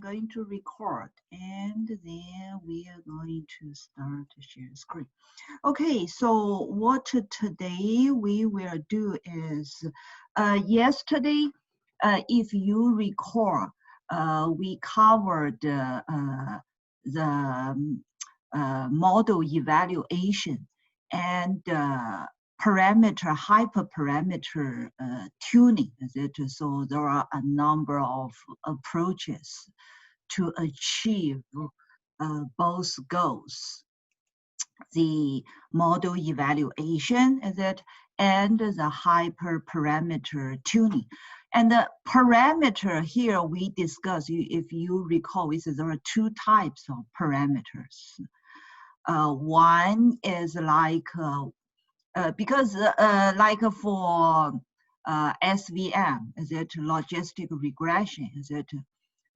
going to record, and then we are going to start to share screen. Okay, so what today we will do is, yesterday, if you recall, we covered the model evaluation and hyperparameter tuning. So there are a number of approaches to achieve both goals: the model evaluation, and the hyperparameter tuning. And the parameter here we discussed, if you recall, we said there are two types of parameters. One is like because like for SVM, logistic regression,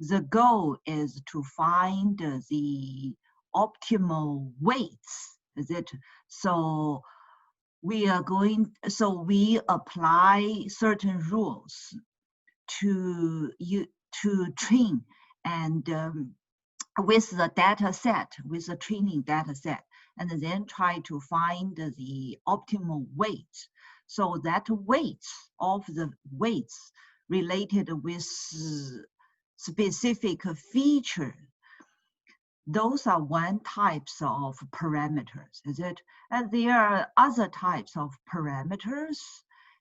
the goal is to find the optimal weights, so we apply certain rules to train, and with the data set, with the training data set, and then try to find the optimal weights. So that weights related with specific feature, those are one types of parameters, And there are other types of parameters.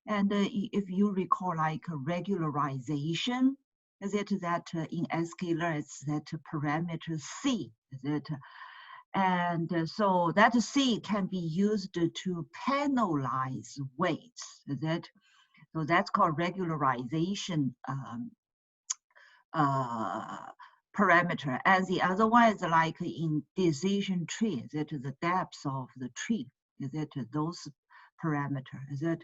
And if you recall, like regularization, that in scalar, it's that parameter C, And so that C can be used to penalize weights, So that's called regularization parameter. And the other one is like in decision tree, the depth of the tree, those parameters,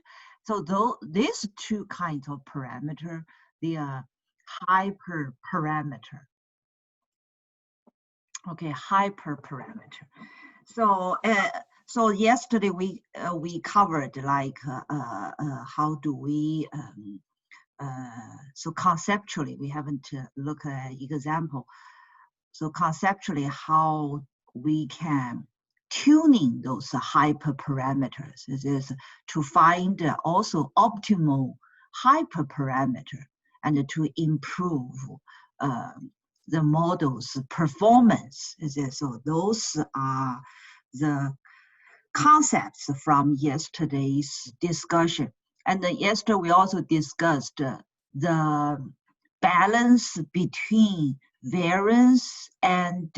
So these two kinds of parameter, they are hyperparameter. Okay, hyperparameter. So so yesterday we covered like how do we so conceptually, we haven't looked at example. So conceptually, how we can tuning those hyperparameters is to find also optimal hyperparameter and to improve the model's performance. So those are the concepts from yesterday's discussion. And yesterday we also discussed the balance between variance and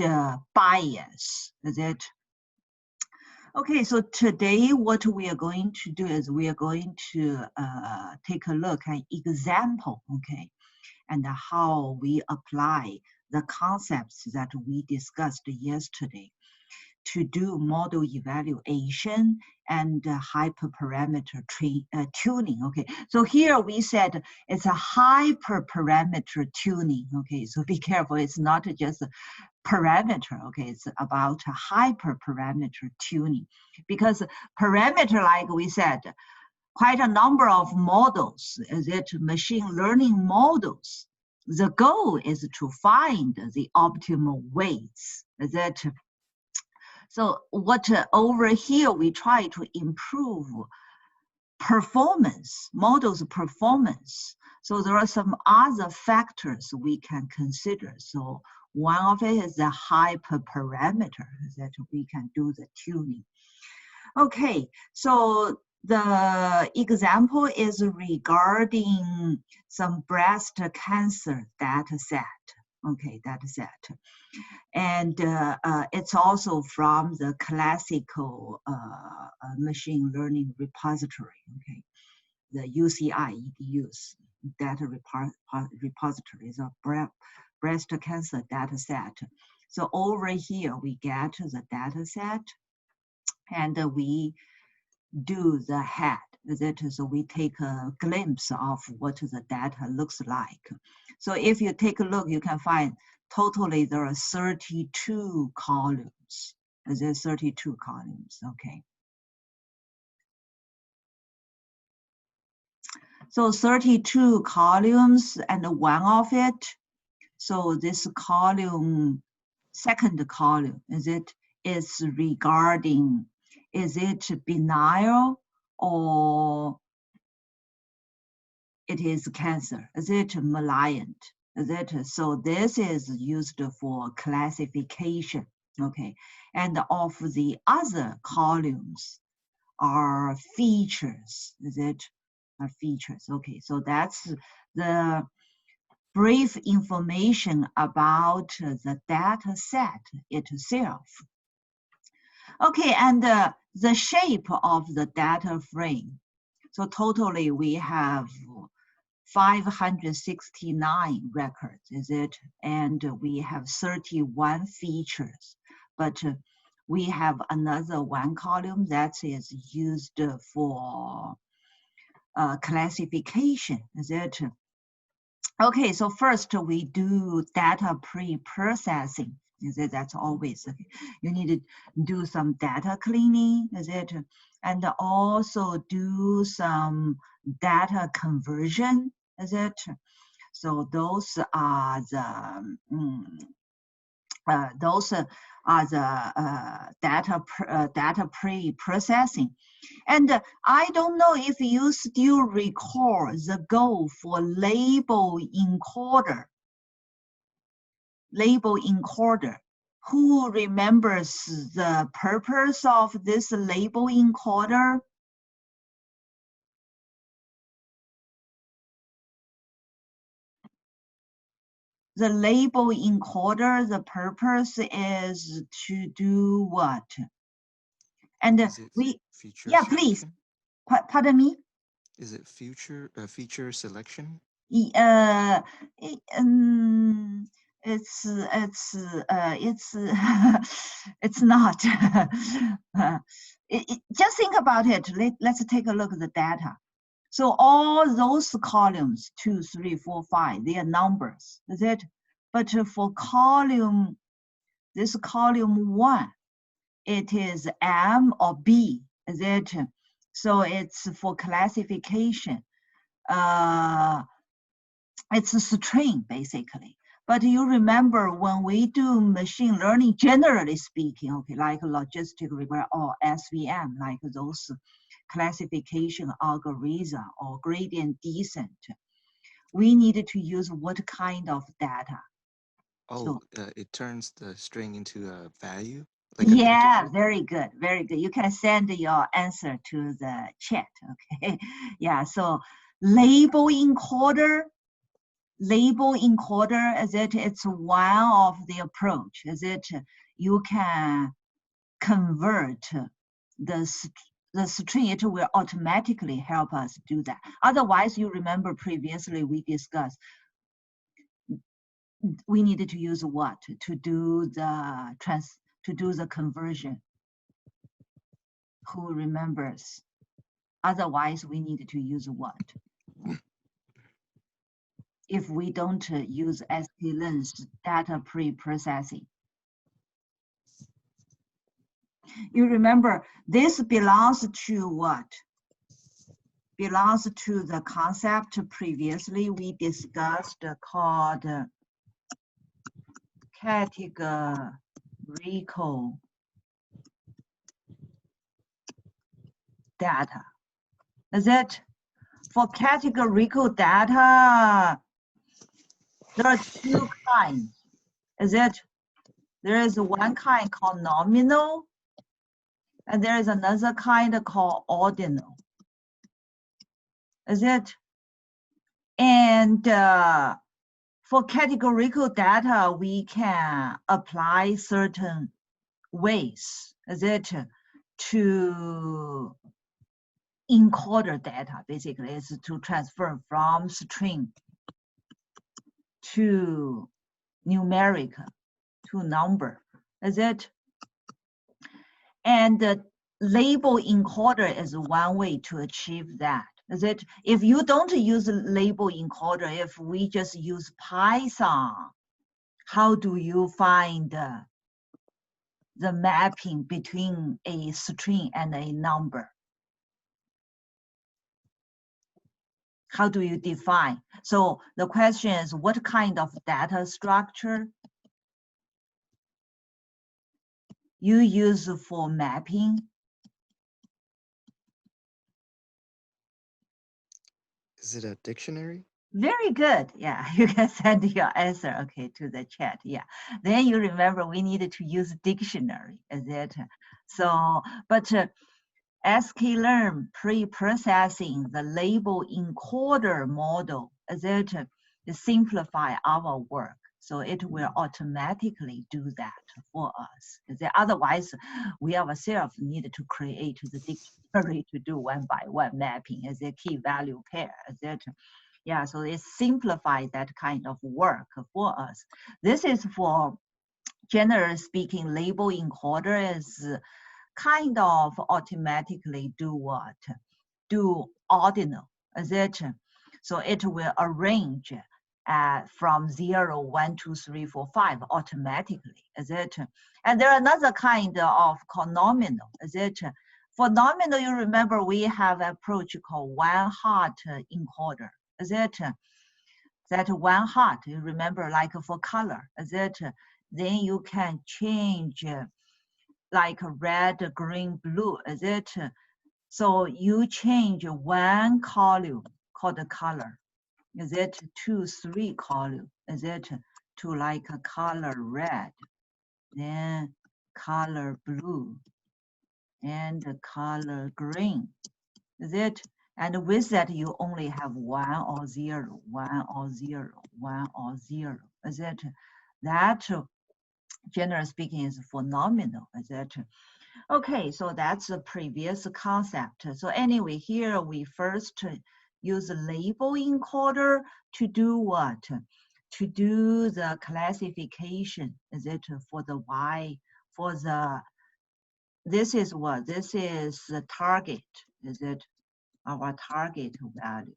bias. Okay, so today what we are going to do is we are going to take a look at example, okay, and how we apply the concepts that we discussed yesterday to do model evaluation and hyperparameter tuning. Okay, so here we said it's a hyperparameter tuning. Okay, so be careful, it's not just a parameter. Okay, it's about a hyperparameter tuning, because parameter, like we said, quite a number of models, machine learning models. The goal is to find the optimal weights. So what over here, we try to improve performance, models performance. So there are some other factors we can consider. So one of it is the hyperparameter that we can do the tuning. Okay, so the example is regarding some breast cancer data set. Okay, data set. And it's also from the classical machine learning repository, okay? The UCI, EDU's data repository is a breast cancer data set. So over here, we get the data set and we do the head. So we take a glimpse of what the data looks like. So if you take a look, you can find totally there are 32 columns. There's 32 columns, okay. So 32 columns, and one of it So this column, second column, is regarding, is it benign or it is cancer? Is it malignant? Is it? So this is used for classification, okay? And of the other columns are features, is it? Are features, okay? So that's the brief information about the data set itself. Okay, and the shape of the data frame. So totally we have 569 records, is it? And we have 31 features, but we have another one column that is used for classification, is it? Okay, so first we do data pre-processing. Is it? That's always, okay. You need to do some data cleaning, is it? And also do some data conversion, is it? So those are the data pre-processing. And I don't know if you still recall the goal for label encoder. Label encoder. Who remembers the purpose of this label encoder? The label encoder, the purpose is to do what? And we, yeah, selection? please, pardon me? Is it feature selection? It's it's not. Just think about it. Let's take a look at the data. So all those columns, 2, 3, 4, 5, they are numbers, is it? But for column, this column 1, it is M or B, is it? So it's for classification. It's a string, basically. But you remember when we do machine learning, generally speaking, okay, like logistic regression or SVM, like those classification algorithm or gradient descent, we needed to use what kind of data? Oh, it turns the string into a value, like an Yeah, integer? very good, very good. You can send your answer to the chat, okay? Yeah, so label encoder, is it? It's one of the approach, is it? You can convert the string, it will automatically help us do that. Otherwise, you remember previously we discussed, we needed to use what to do the conversion? Who remembers? Otherwise, we needed to use what? If we don't use ST-lens data pre-processing. You remember, this belongs to what? Belongs to the concept previously we discussed called categorical data. Is it? For categorical data, there are 2 kinds. Is it? There is one kind called nominal, and there is another kind called ordinal. Is it? And for categorical data, we can apply certain ways, is it, to encoder data, basically, is to transfer from string to numeric to number, is it? And the label encoder is one way to achieve that. Is it? If you don't use label encoder, if we just use Python, how do you find the mapping between a string and a number? How do you define? So the question is, what kind of data structure you use for mapping? Is it a dictionary? Very good. Yeah, you can send your answer, okay, to the chat. Yeah. Then you remember we needed to use dictionary, is it? So, but sklearn pre-processing the label encoder model, is it? To simplify our work. So it will automatically do that for us. Otherwise, we ourselves need to create the dictionary to do one by one mapping as a key value pair. Is it? Yeah, so it simplifies that kind of work for us. This is for, generally speaking, label encoder is kind of automatically do what? Do ordinal, is it? So it will arrange from 0, 1, 2, 3, 4, 5 automatically, is it? And there are another kind of nominal, is it? For nominal, you remember we have an approach called one-hot encoder, is it? That one hot, you remember, like for color, is it? Then you can change like red, green, blue, is it? So you change one column called the color, is it? 2, 3 column, is it? To like a color red, then color blue, and color green, is it? And with that, you only have 1 or 0, 1 or 0, 1 or 0, is it? That, generally speaking, is for nominal, is it? Okay, so that's the previous concept. So anyway, here we first use a label encoder to do what? To do the classification, is it? For the Y, for the, this is what? This is the target, is it? Our target value,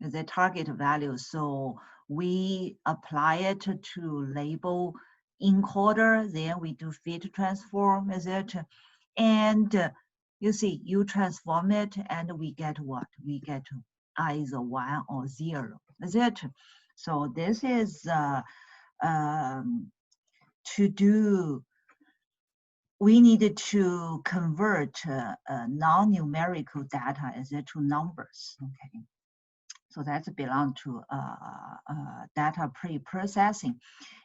the target value. So we apply it to label encoder, then we do fit transform, is it? And you see, you transform it and we get what? We get either 1 or 0, is it? So this is to do, we needed to convert non-numerical data, is it, to numbers, okay? So that's belong to data pre-processing.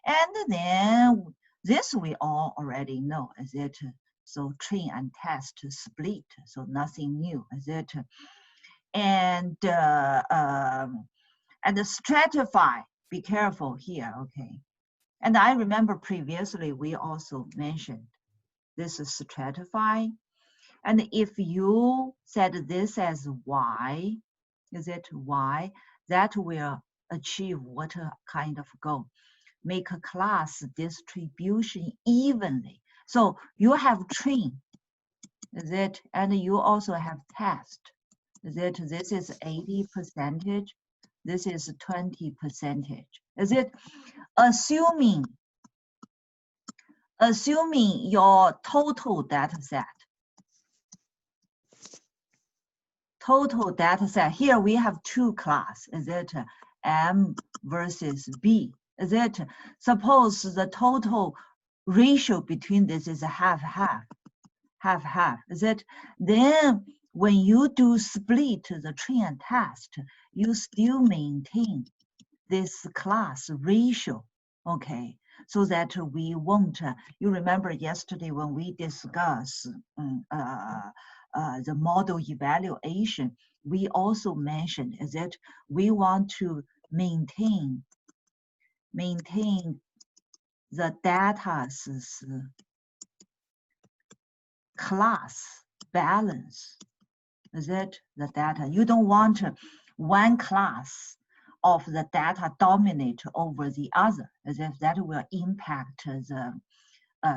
And then this we all already know, is it? So train and test split, so nothing new, is it? And stratify, be careful here, okay? And I remember previously we also mentioned this is stratify. And if you set this as Y, is it Y, that will achieve what kind of goal? Make a class distribution evenly. So you have train, is it? And you also have test, is it? This is 80%, this is 20%, is it? Assuming your total data set, here we have two class, is it? M versus B, is it? Suppose the total ratio between this is half-half, is it? Then when you do split the train and test, you still maintain this class ratio, okay? So that we won't, you remember yesterday when we discussed the model evaluation, we also mentioned is that we want to maintain the data's class balance. Is it the data? You don't want one class of the data dominate over the other, as if that will impact the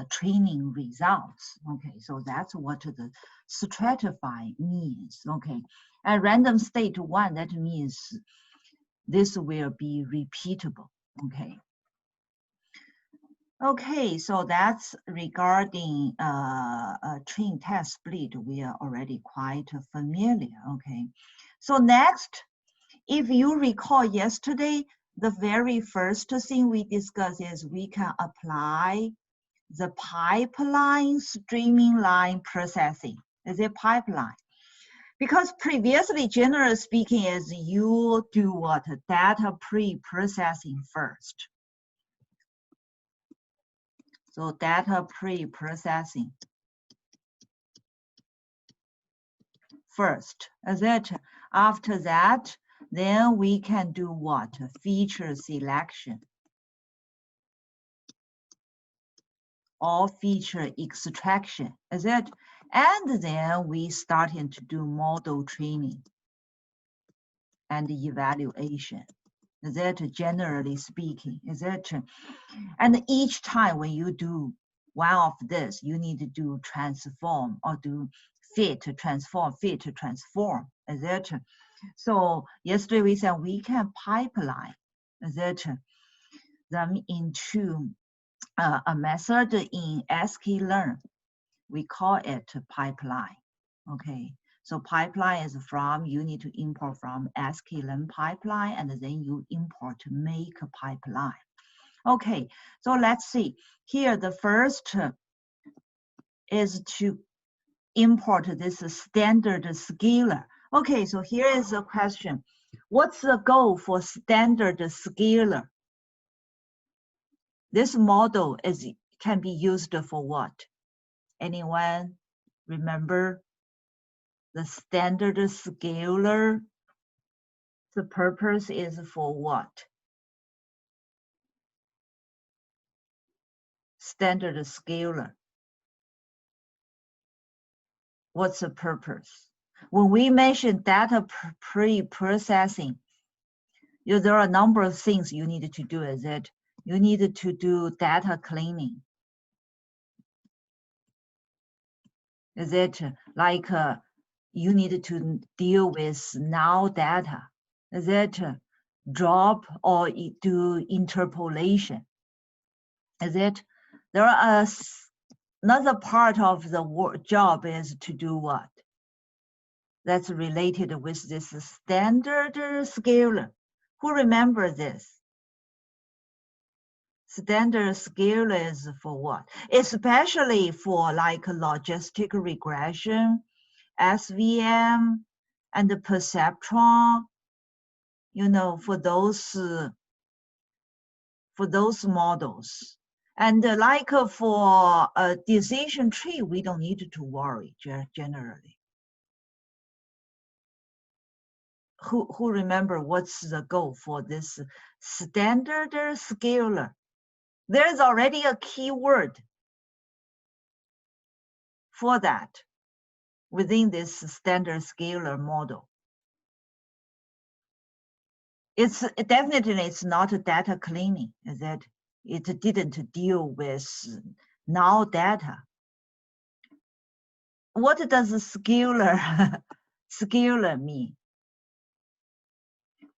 training results. Okay, so that's what the stratify means. Okay, and random state one, that means this will be repeatable. Okay. Okay, so that's regarding train test split. We are already quite familiar. Okay, So next, if you recall yesterday, the very first thing we discussed is we can apply the pipeline streaming line processing. Is it pipeline? Because previously, generally speaking, is you do what? Data pre-processing first. So data pre-processing first. Is it? After that, then we can do what? Feature selection or feature extraction. Is it? And then we starting to do model training and evaluation. Is it, generally speaking? Is it? And each time when you do one of this, you need to do transform or do fit, transform, fit, transform. Is it? So yesterday we said we can pipeline, is it, them into a method in sklearn. We call it pipeline. Okay. So pipeline is from, you need to import from sklearn pipeline, and then you import make a pipeline. Okay, so let's see. Here, the first is to import this standard scalar. Okay, so here is a question. What's the goal for standard scalar? This model can be used for what? Anyone remember the standard scalar? The purpose is for what? Standard scalar. What's the purpose? When we mention data pre-processing, there are a number of things you need to do. Is it? You need to do data cleaning. Is it like you need to deal with null data? Is it drop or do interpolation? Is it? There are another part of the job is to do what? That's related with this standard scalar. Who remember this? Standard scalar is for what? Especially for like logistic regression, SVM, and the perceptron, for those models. And like for a decision tree, we don't need to worry generally. Who remember what's the goal for this standard scalar? There's already a keyword for that within this standard scalar model. It's not a data cleaning, is it? It didn't deal with null data. What does scalar scalar mean?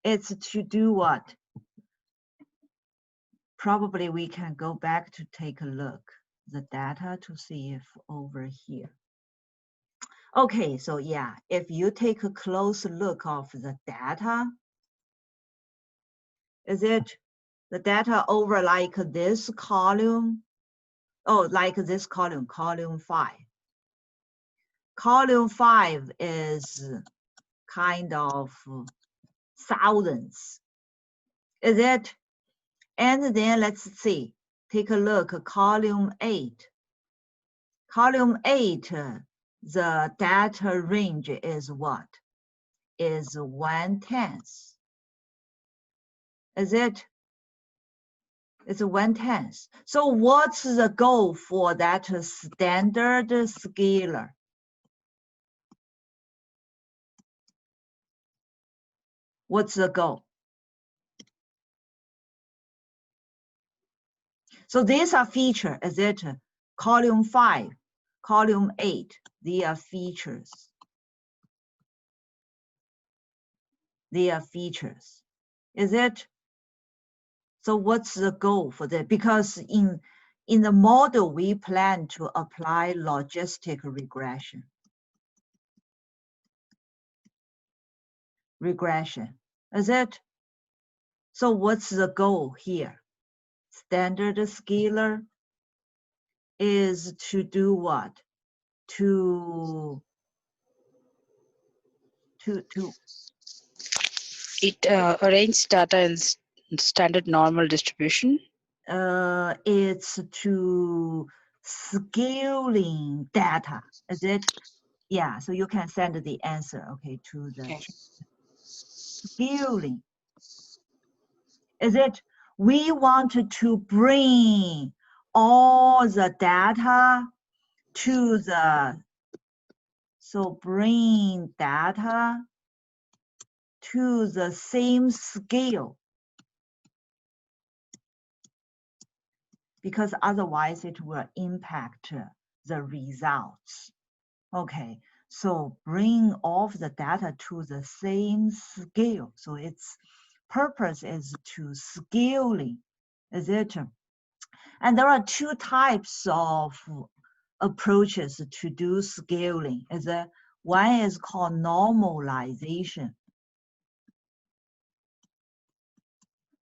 It's to do what? Probably we can go back to take a look the data to see if over here. Okay, so yeah, if you take a close look of the data, is it the data over like this column? Oh, like this column, column 5. Column 5 is kind of thousands. Is it? And then let's see, take a look, column 8. Column 8, the data range is what? Is 1/10. Is it? It's 1/10. So what's the goal for that standard scalar? What's the goal? So these are features, is it? Column 5, column 8, they are features. They are features, is it? So what's the goal for that? Because in the model, we plan to apply logistic regression. regression, is it? So what's the goal here? Standard scalar is to do what? To It arranges data in standard normal distribution. it's to scaling data, is it? Yeah, so you can send the answer, okay, to the Okay. scaling. Is it? We want to bring all the data to the, so bring data to the same scale, because otherwise it will impact the results. Okay, so bring all of the data to the same scale. So its purpose is to scaling, is it? And there are two types of approaches to do scaling. One is called normalization.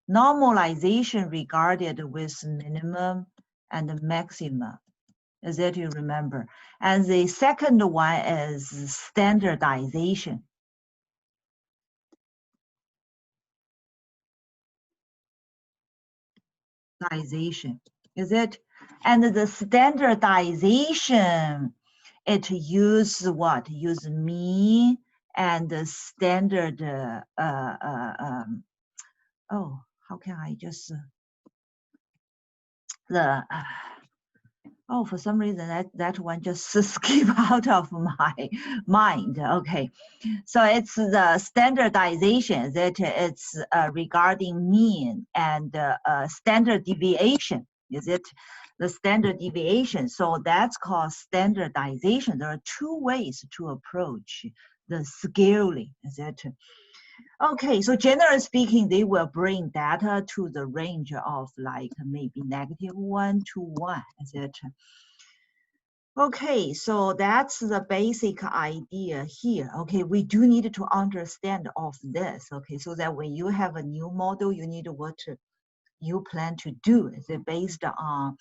Normalization regarded with minimum and maximum, is that you remember. And the second one is standardization. Is it? And the standardization, it use what? Use mean and the standard, oh, how can I just, oh, for some reason that one just skip out of my mind. Okay, so it's the standardization that it's regarding mean and standard deviation. Is it the standard deviation? So that's called standardization. There are two ways to approach the scaling. Is it? Okay, so generally speaking, they will bring data to the range of like maybe -1 to 1. Is it? Okay, so that's the basic idea here. Okay, we do need to understand of this. Okay, so that when you have a new model, you need what you plan to do. Is it based on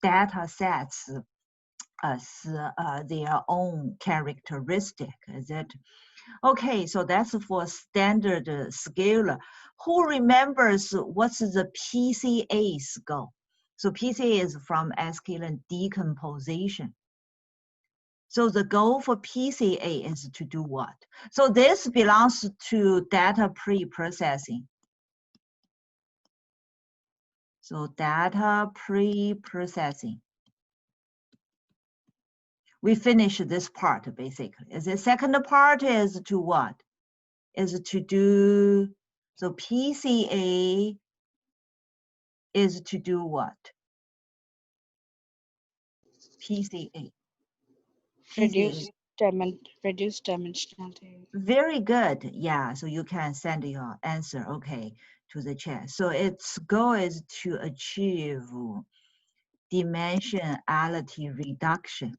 data sets as their own characteristic? Is it? Okay, so that's for standard scalar. Who remembers what's the PCA's goal? So PCA is from Askelan decomposition. So the goal for PCA is to do what? So this belongs to data pre-processing. So data pre-processing. We finish this part basically. The second part is to what? Is to do, so PCA is to do what? PCA. Reduce dimensionality. Very good. Yeah, so you can send your answer, okay, to the chat. So its goal is to achieve dimensionality reduction.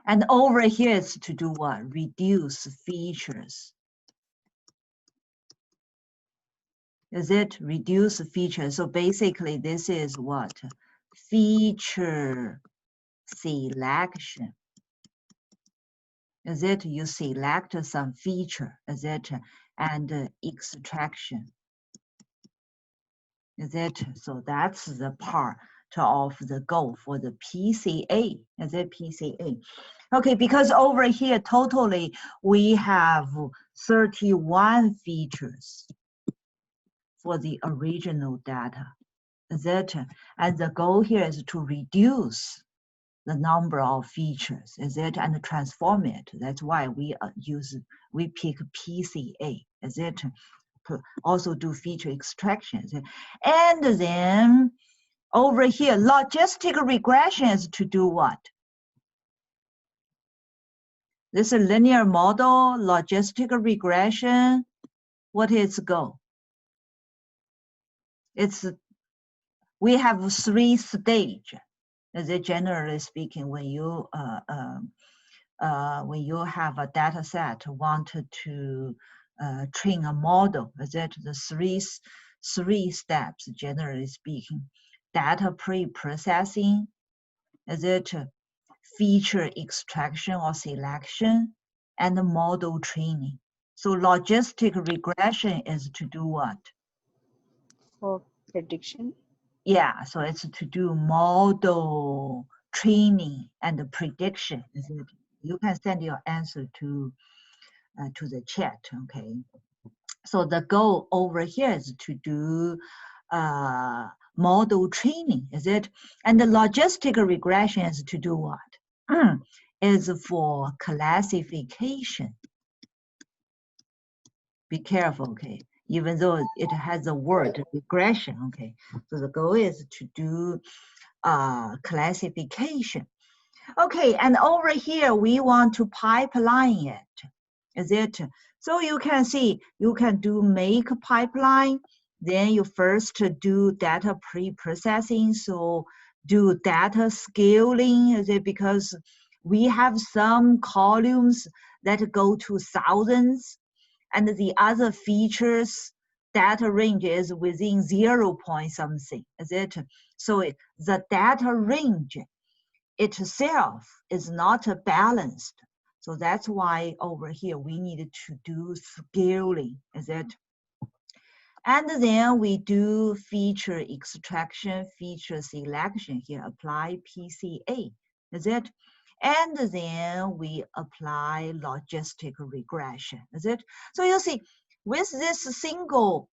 And over here is to do what? Reduce features. Is it reduce features? So basically this is what? Feature selection. Is it you select some feature? Is it? And extraction. Is it? So that's the part of the goal for the PCA. Is it PCA? Okay, because over here totally we have 31 features for the original data. Is it? And the goal here is to reduce the number of features, is it, and transform it. That's why we pick PCA, is it? Also do feature extractions. And then over here, logistic regression is to do what? This is linear model, logistic regression. What is its goal? We have 3 stages, as it generally speaking, when you when you have a data set wanted to train a model, is it the three steps, generally speaking? Data pre-processing, is it feature extraction or selection, and the model training. So logistic regression is to do what? For prediction. Yeah, so it's to do model training and prediction. Is it? You can send your answer to the chat, okay? So the goal over here is to do model training, is it? And the logistic regression is to do what? Is for classification. Be careful, okay? Even though it has a word regression, okay? So the goal is to do classification. Okay, and over here, we want to pipeline it, is it? So you can see, you can do make pipeline, then you first do data pre-processing, so do data scaling, is it? Because we have some columns that go to thousands, and the other features, data range is within 0 point something, is it? So the data range itself is not balanced. So that's why over here we need to do scaling, is it? And then we do feature extraction, feature selection here, apply PCA, is it? And then we apply logistic regression, is it? So you see, with this single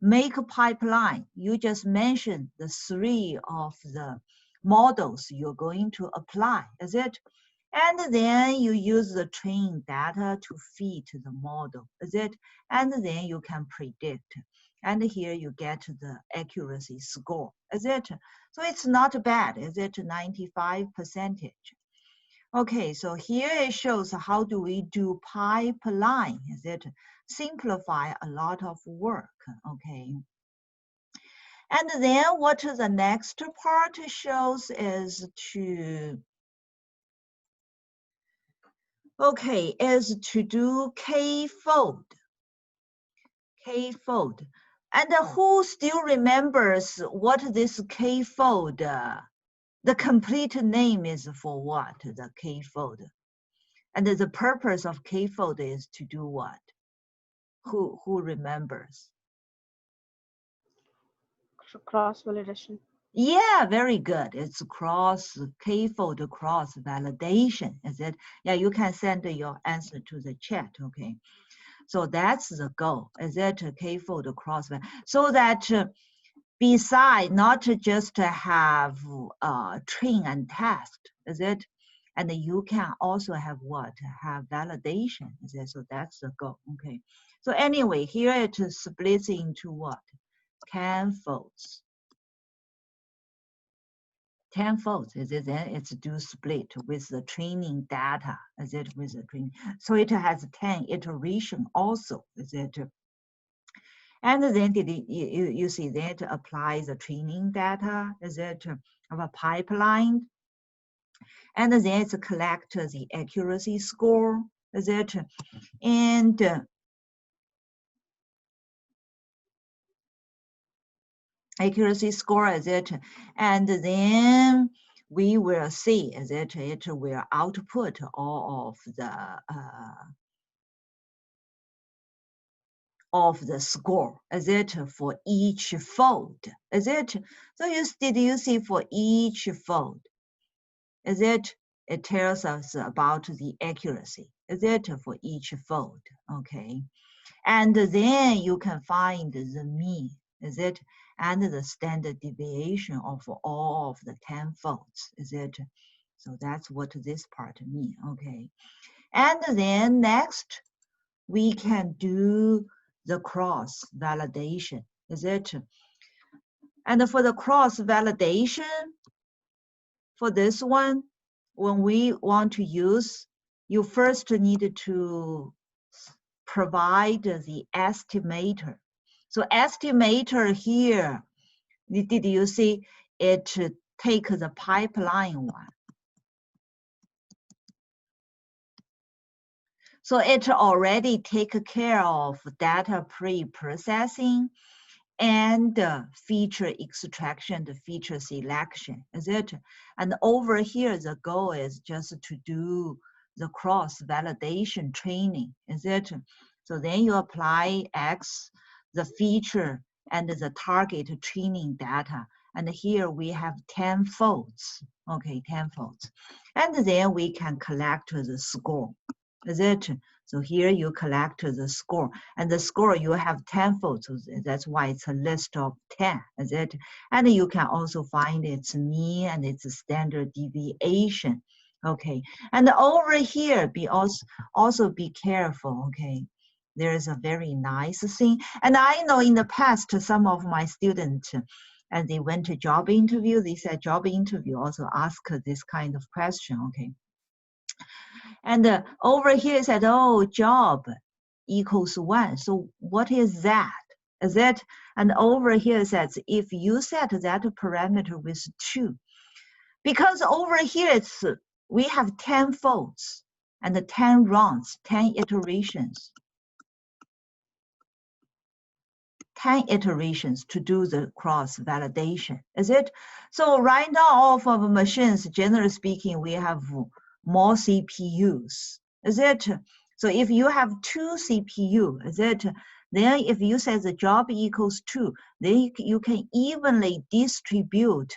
make pipeline, you just mentioned the 3 of the models you're going to apply, is it? And then you use the training data to feed the model, is it? And then you can predict. And here you get the accuracy score, is it? So it's not bad, is it? 95%. Okay, so here it shows how do we do pipeline, is it? Simplify a lot of work, okay? And then what the next part shows is to, okay, is to do k-fold, k-fold. And who still remembers what this k-fold, the complete name is for what, the k-fold? And the purpose of k-fold is to do what? Who remembers? Cross validation. Yeah, very good. It's k-fold cross validation, is it? Yeah, you can send your answer to the chat, okay? So that's the goal, is it? K-fold cross validation. So that beside not just to have train and test, is it? And you can also have what? Have validation, is it? So that's the goal, okay? So anyway, here it splits into what? 10 folds. 10 folds, is it? Then it's do split with the training data, is it? With the training, so it has 10 iteration also, is it? And then you see that applies the training data, is it? Of a pipeline, and then it's collect the accuracy score, is it? And accuracy score, is it? And then we will see, is it? It will output all of the score, is it? For each fold, is it? So did you see for each fold, is it? It tells us about the accuracy, is it? For each fold, okay? And then you can find the mean, is it? And the standard deviation of all of the 10 folds, is it? So that's what this part means, okay? And then next, we can do the cross validation, is it? And for the cross validation, for this one, when we want to use, you first need to provide the estimator. So estimator here, did you see it take the pipeline one? So it already take care of data pre-processing and feature extraction, the feature selection, is it? And over here, the goal is just to do the cross-validation training, is it? So then you apply X, the feature, and the target training data. And here we have 10 folds, okay, 10 folds. And then we can collect the score, is it? So here you collect the score, and the score you have 10 folds. That's why it's a list of 10, is it? And you can also find its mean and its standard deviation. Okay, and over here, also be careful. Okay, there is a very nice thing, and I know in the past some of my students, and they went to job interview. They said job interview also ask this kind of question. Okay. And over here it said, oh, job equals 1. So what is that? Is it? And over here it says, if you set that parameter with 2, because over here we have 10 folds and 10 rounds, 10 iterations. 10 iterations to do the cross-validation, is it? So right now, all of machines, generally speaking, we have more CPUs, is it? So if you have 2 CPU, is it? Then if you say the job equals 2, then you can evenly distribute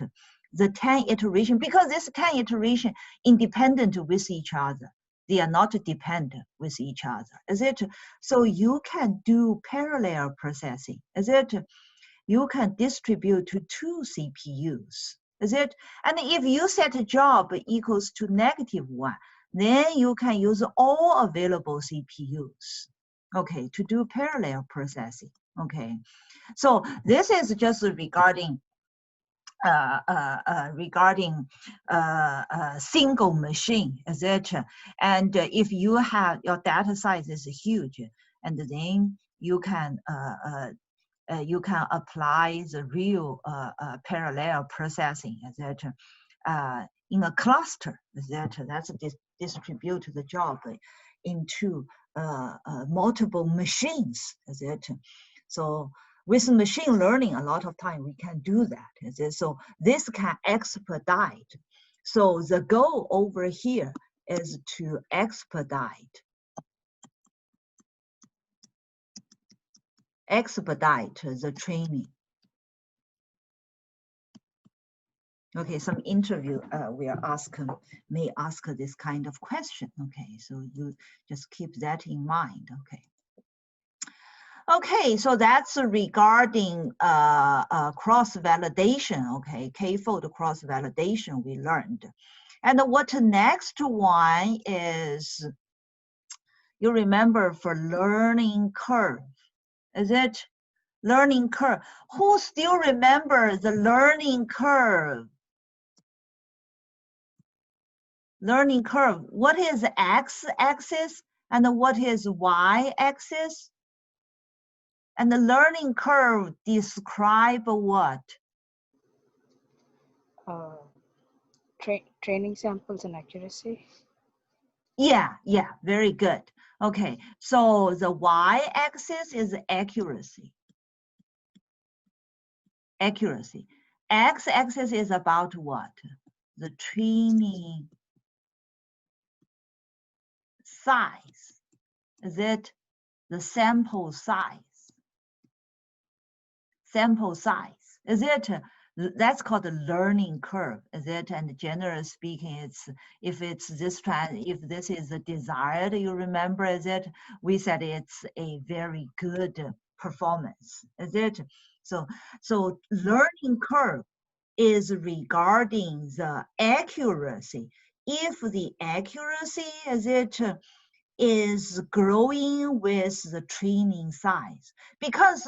the 10 iteration, because this 10 iteration independent with each other. They are not dependent with each other, is it? So you can do parallel processing, is it? You can distribute to 2 CPUs, is it? And if you set a job equals to -1, then you can use all available CPUs, okay, to do parallel processing, okay? So this is just regarding single machine, etc. And if you have your data size is huge, and then you can apply the real parallel processing, etc. In a cluster, etc. That's distribute the job into multiple machines, etc. So with machine learning, a lot of time we can do that. So this can expedite. So the goal over here is to expedite the training. Okay, some interview may ask this kind of question. Okay, so you just keep that in mind. Okay. Okay, so that's regarding cross-validation, okay, k-fold cross-validation we learned. And what next one is, you remember for learning curve, is it? Learning curve. Who still remember the learning curve? Learning curve, what is x-axis and what is y-axis? And the learning curve describe what? Training samples and accuracy. Yeah, very good. Okay, so the y-axis is accuracy. Accuracy. X-axis is about what? The training size. Is it the sample size? Sample size. Is it? That's called the learning curve, is it? And generally speaking, it's if this is the desired, you remember, is it? We said it's a very good performance, is it? So learning curve is regarding the accuracy. If the accuracy, is it, is growing with the training size, because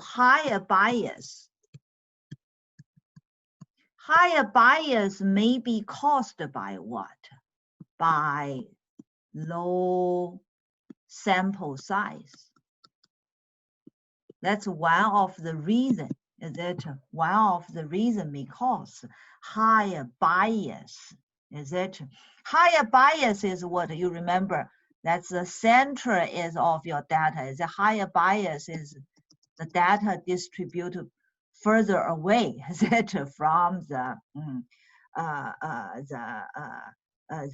higher bias. Higher bias may be caused by what? By low sample size. That's one of the reasons. Is it one of the reasons may cause higher bias is it? Higher bias is what you remember. That's the center is of your data. The higher bias is the data distributed further away, is it, from the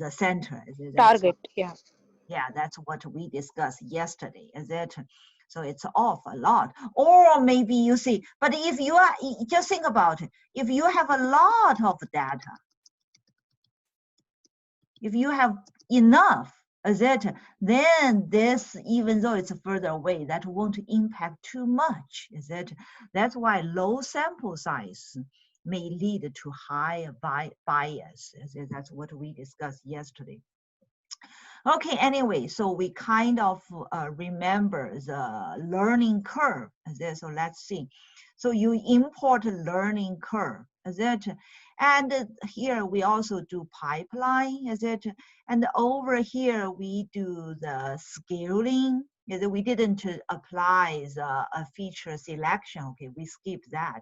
center. Target, yeah. Yeah, that's what we discussed yesterday, is it? So it's off a lot. Or maybe you see, but if you are, just think about it, if you have a lot of data, if you have enough, is it, then this, even though it's further away, that won't impact too much, is it? That's why low sample size may lead to higher bias. That's what we discussed yesterday. Okay, anyway, so we kind of remember the learning curve. So let's see. So you import learning curve, is it? And here we also do pipeline, is it? And over here we do the scaling. Is it? We didn't apply the feature selection. Okay, we skip that.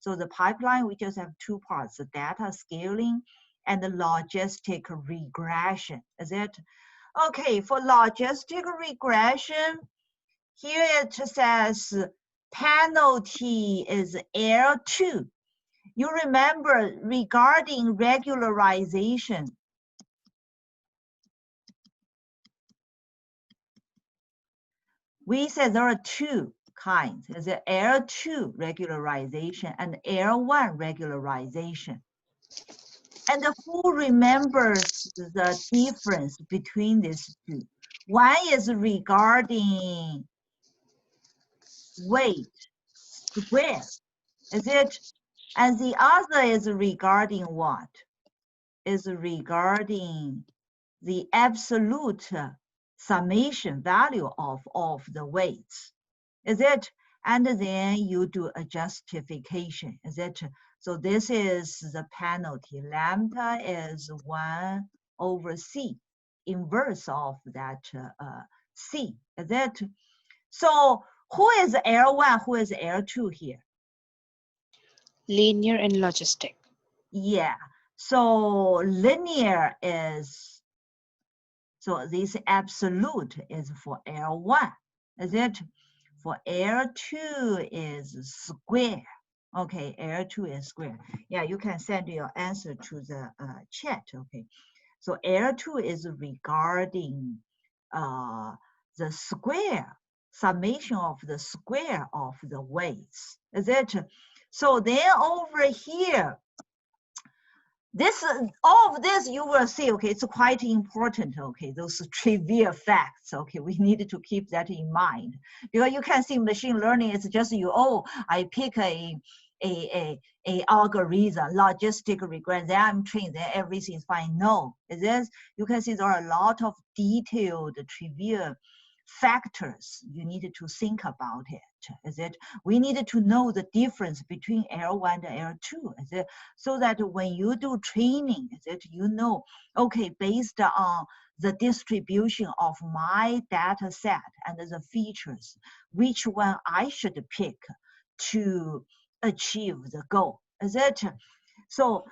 So the pipeline, we just have two parts, the data scaling and the logistic regression, is it? Okay, for logistic regression, here it says penalty is L2. You remember regarding regularization, we said there are two kinds. There's L2 regularization and L1 regularization. And who remembers the difference between these two? One is regarding weight square, is it? And the other is regarding what? Is regarding the absolute summation value of the weights, is it? And then you do a justification, is it? So this is the penalty. Lambda is 1 over C, inverse of that C, is it? So who is L1, who is L2 here? Linear and logistic. Yeah, so linear is, so this absolute is for L1, is it? For L2 is square. Okay, L2 is square. Yeah, you can send your answer to the chat, okay? So L2 is regarding the square, summation of the square of the weights, is it? So then over here, this, all of this you will see, okay, it's quite important, okay, those trivial facts, okay, we need to keep that in mind. Because you can see machine learning is just you, oh, I pick a algorithm, logistic regression, then I'm trained, then everything's fine. No, it is, you can see there are a lot of detailed trivial factors you need to think about it, is it? We needed to know the difference between L1 and L2, is it? So that when you do training, is it, you know, okay, based on the distribution of my data set and the features, which one I should pick to achieve the goal, is it? So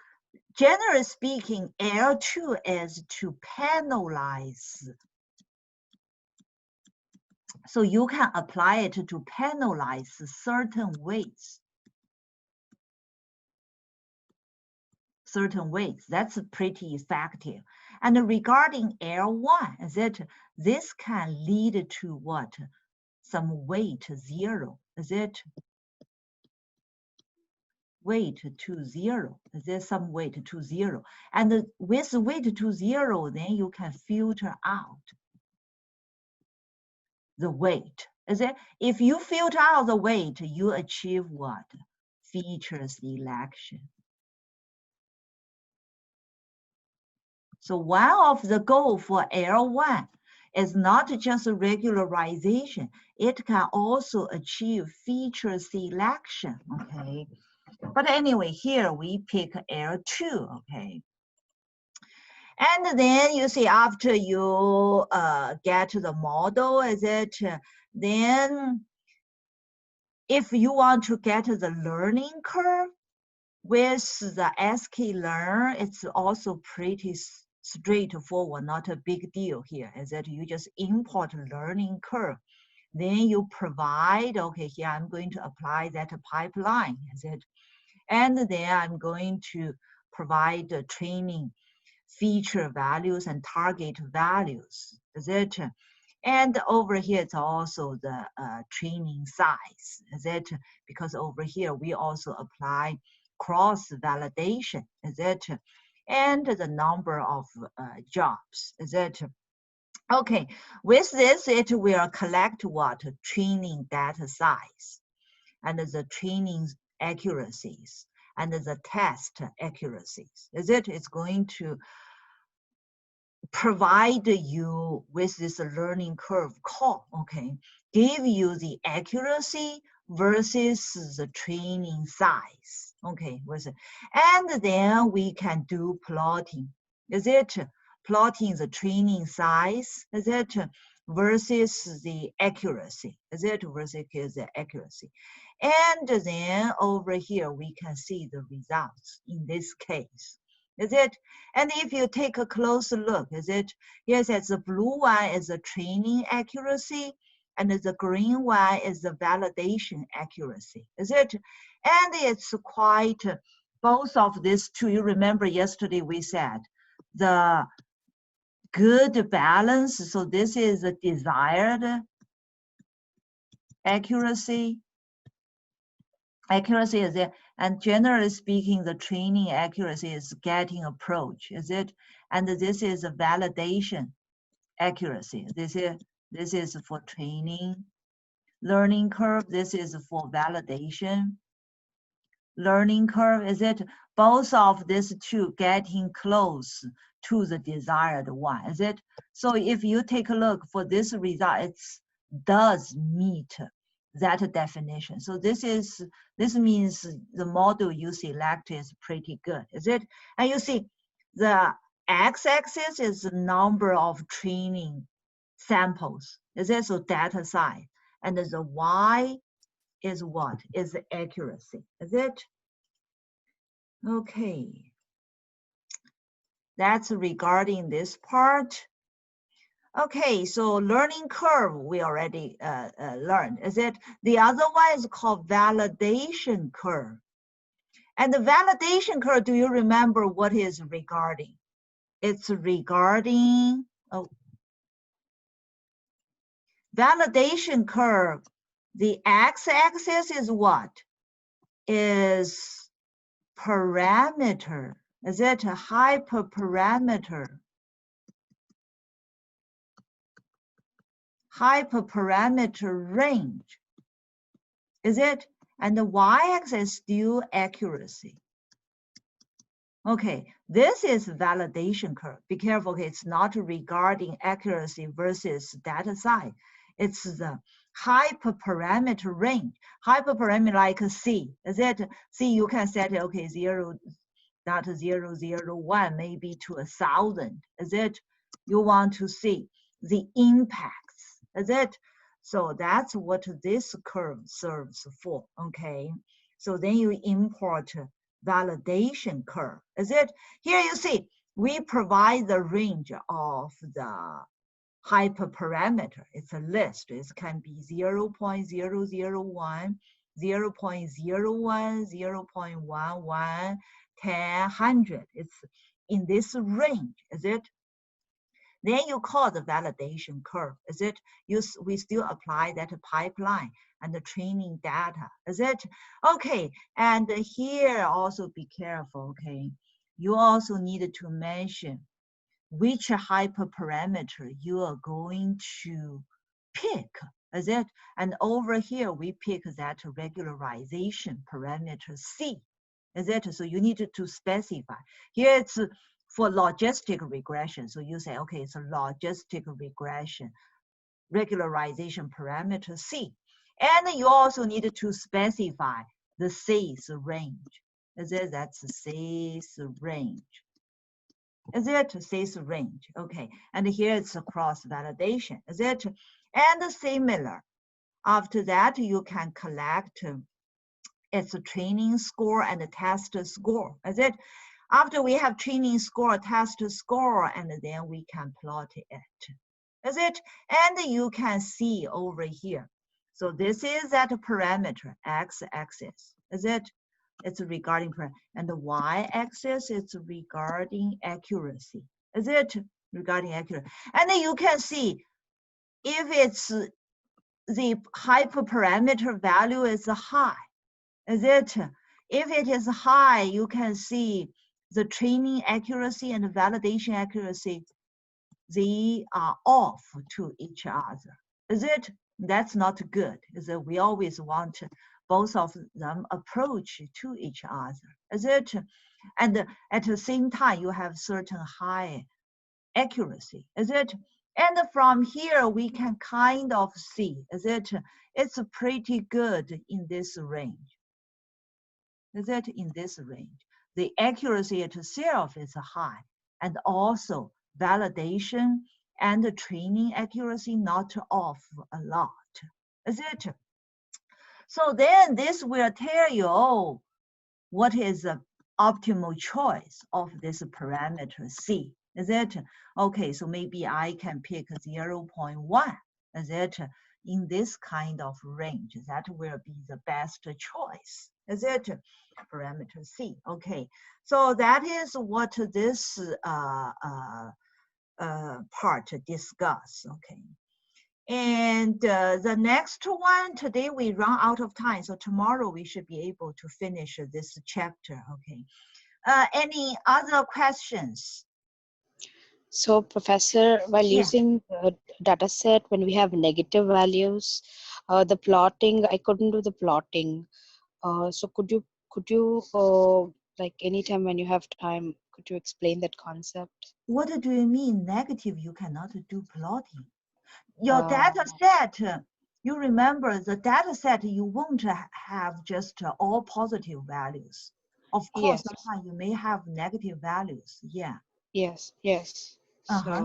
generally speaking, L2 is to penalize. So you can apply it to penalize certain weights. Certain weights, that's pretty effective. And regarding L1, is it, this can lead to what? Some weight 0, is it? Weight to 0, is there some weight to 0? And with weight to 0, then you can filter out the weight, is it? If you filter out the weight, you achieve what? Feature selection. So one of the goals for L1 is not just regularization, it can also achieve feature selection, okay? But anyway, here we pick L2, okay? And then you see after you get the model, is it, then if you want to get the learning curve, with the sklearn, it's also pretty straightforward, not a big deal here, is that you just import learning curve. Then you provide, okay, here I'm going to apply that pipeline, is it? And then I'm going to provide the training feature values and target values, is it? And over here, it's also the training size, is it? Because over here, we also apply cross-validation, is it? And the number of jobs, is it? Okay, with this, it will collect what? Training data size, and the training accuracies, and the test accuracies, is it? It's going to provide you with this learning curve call, okay? Give you the accuracy versus the training size, okay? And then we can do plotting, is it? Plotting the training size, is it? Versus the accuracy, is it? Versus the accuracy. And then over here, we can see the results in this case, is it? And if you take a closer look, is it? Yes, as the blue one is the training accuracy, and the green one is the validation accuracy, is it? And it's quite, both of these two, you remember yesterday we said, the good balance, so this is the desired accuracy. Accuracy is it, and generally speaking, the training accuracy is getting approach, is it? And this is a validation accuracy. This is for training learning curve. This is for validation learning curve, is it? Both of these two getting close to the desired one, is it? So if you take a look for this result, it does meet that definition. So this means the model you select is pretty good, is it? And you see the x-axis is the number of training samples, is it? So data size. And the y is what? Is the accuracy, is it? Okay. That's regarding this part. Okay, so learning curve we already learned, is it? The other one is called validation curve. And the validation curve, do you remember what is regarding? It's regarding, validation curve. The x-axis is what? Is parameter. Is it a hyperparameter? Hyperparameter range, is it? And the y-axis is still accuracy. Okay, this is validation curve. Be careful, okay, it's not regarding accuracy versus data size. It's the hyperparameter range. Hyperparameter like C, is it? C, you can set it, okay, 0.001 maybe to 1,000, is it? You want to see the impact, is it? So that's what this curve serves for, okay? So then you import validation curve, is it? Here you see, we provide the range of the hyperparameter. It's a list. It can be 0.001, 0.01, 0.11, 10, 100. It's in this range, is it? Then you call the validation curve, is it? We still apply that pipeline and the training data, is it? Okay, and here also be careful, okay? You also need to mention which hyperparameter you are going to pick, is it? And over here, we pick that regularization parameter C, is it? So you need to specify. Here it's for logistic regression. So you say, okay, it's a logistic regression, regularization parameter C. And you also need to specify the C's range. Is it? That's C's range. Is it? C's range. Okay. And here it's a cross validation. Is it? And similar. After that, you can collect it's a training score and a test score. Is it? After we have training score, test score, and then we can plot it. Is it? And you can see over here. So this is that parameter, x-axis. Is it? It's regarding, and the y-axis is regarding accuracy. Is it? Regarding accuracy. And then you can see if it's the hyperparameter value is high. Is it? If it is high, you can see the training accuracy and the validation accuracy, they are off to each other. Is it? That's not good. Is it? We always want both of them approach to each other. Is it? And at the same time, you have certain high accuracy. Is it? And from here, we can kind of see, is it? It's pretty good in this range. Is it? In this range. The accuracy itself is high, and also validation and the training accuracy not off a lot. Is it? So then this will tell you, oh, what is the optimal choice of this parameter C? Is it? Okay, so maybe I can pick 0.1. Is it? In this kind of range, that will be the best choice. Is it? Parameter C. Okay, so that is what this part discuss. Okay. And the next one, today we run out of time. So tomorrow we should be able to finish this chapter. Okay. Any other questions? So, Professor, while Yeah. using the data set, when we have negative values, the plotting, I couldn't do the plotting. So could you like anytime when you have time, could you explain that concept? What do you mean negative? You cannot do plotting. Your data set, you remember the data set, you won't have just all positive values. Of course, Yes. sometimes you may have negative values. Yeah. Yes. Uh-huh.